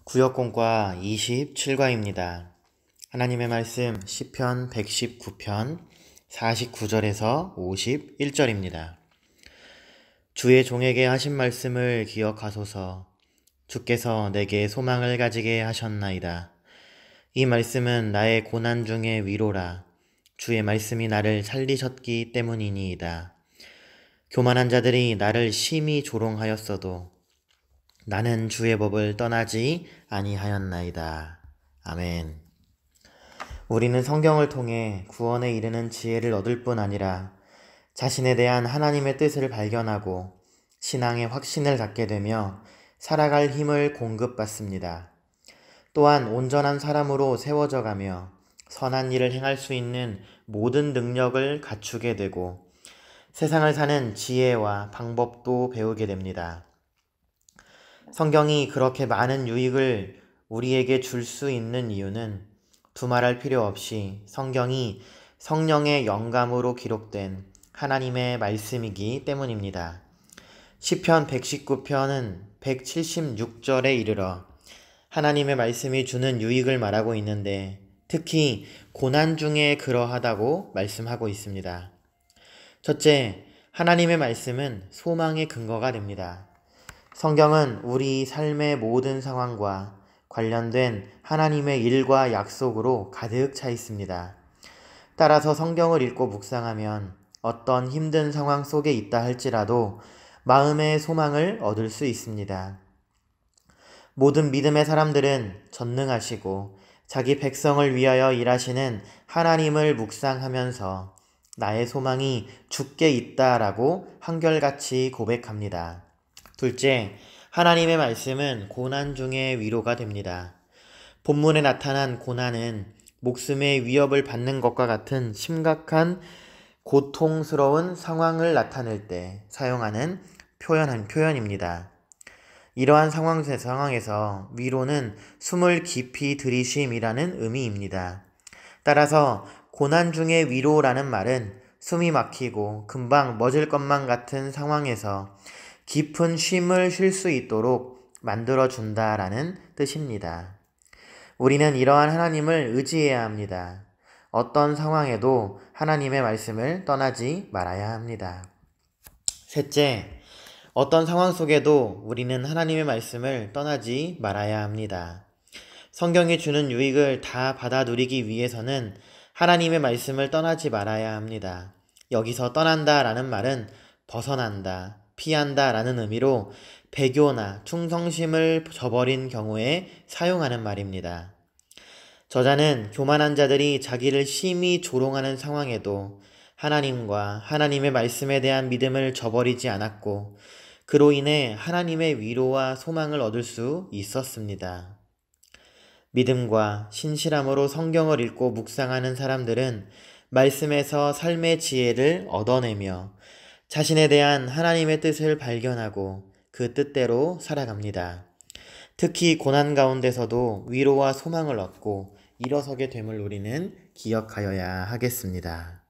구역공과 27과입니다. 하나님의 말씀 시편 119편 49절에서 51절입니다. 주의 종에게 하신 말씀을 기억하소서. 주께서 내게 소망을 가지게 하셨나이다. 이 말씀은 나의 고난 중의 위로라. 주의 말씀이 나를 살리셨기 때문이니이다. 교만한 자들이 나를 심히 조롱하였어도 나는 주의 법을 떠나지 아니하였나이다. 아멘. 우리는 성경을 통해 구원에 이르는 지혜를 얻을 뿐 아니라 자신에 대한 하나님의 뜻을 발견하고 신앙의 확신을 갖게 되며 살아갈 힘을 공급받습니다. 또한 온전한 사람으로 세워져 가며 선한 일을 행할 수 있는 모든 능력을 갖추게 되고 세상을 사는 지혜와 방법도 배우게 됩니다. 성경이 그렇게 많은 유익을 우리에게 줄 수 있는 이유는 두말할 필요 없이 성경이 성령의 영감으로 기록된 하나님의 말씀이기 때문입니다. 시편 119편은 176절에 이르러 하나님의 말씀이 주는 유익을 말하고 있는데 특히 고난 중에 그러하다고 말씀하고 있습니다. 첫째, 하나님의 말씀은 소망의 근거가 됩니다. 성경은 우리 삶의 모든 상황과 관련된 하나님의 일과 약속으로 가득 차 있습니다. 따라서 성경을 읽고 묵상하면 어떤 힘든 상황 속에 있다 할지라도 마음의 소망을 얻을 수 있습니다. 모든 믿음의 사람들은 전능하시고 자기 백성을 위하여 일하시는 하나님을 묵상하면서 나의 소망이 주께 있다라고 한결같이 고백합니다. 둘째, 하나님의 말씀은 고난 중의 위로가 됩니다. 본문에 나타난 고난은 목숨의 위협을 받는 것과 같은 심각한 고통스러운 상황을 나타낼 때 사용하는 표현입니다. 이러한 상황에서 위로는 숨을 깊이 들이쉼이라는 의미입니다. 따라서 고난 중의 위로라는 말은 숨이 막히고 금방 멎을 것만 같은 상황에서 깊은 쉼을 쉴 수 있도록 만들어준다라는 뜻입니다. 우리는 이러한 하나님을 의지해야 합니다. 어떤 상황에도 하나님의 말씀을 떠나지 말아야 합니다. 셋째, 어떤 상황 속에도 우리는 하나님의 말씀을 떠나지 말아야 합니다. 성경이 주는 유익을 다 받아 누리기 위해서는 하나님의 말씀을 떠나지 말아야 합니다. 여기서 떠난다 라는 말은 벗어난다, 피한다 라는 의미로 배교나 충성심을 저버린 경우에 사용하는 말입니다. 저자는 교만한 자들이 자기를 심히 조롱하는 상황에도 하나님과 하나님의 말씀에 대한 믿음을 저버리지 않았고 그로 인해 하나님의 위로와 소망을 얻을 수 있었습니다. 믿음과 신실함으로 성경을 읽고 묵상하는 사람들은 말씀에서 삶의 지혜를 얻어내며 자신에 대한 하나님의 뜻을 발견하고 그 뜻대로 살아갑니다. 특히 고난 가운데서도 위로와 소망을 얻고 일어서게 됨을 우리는 기억하여야 하겠습니다.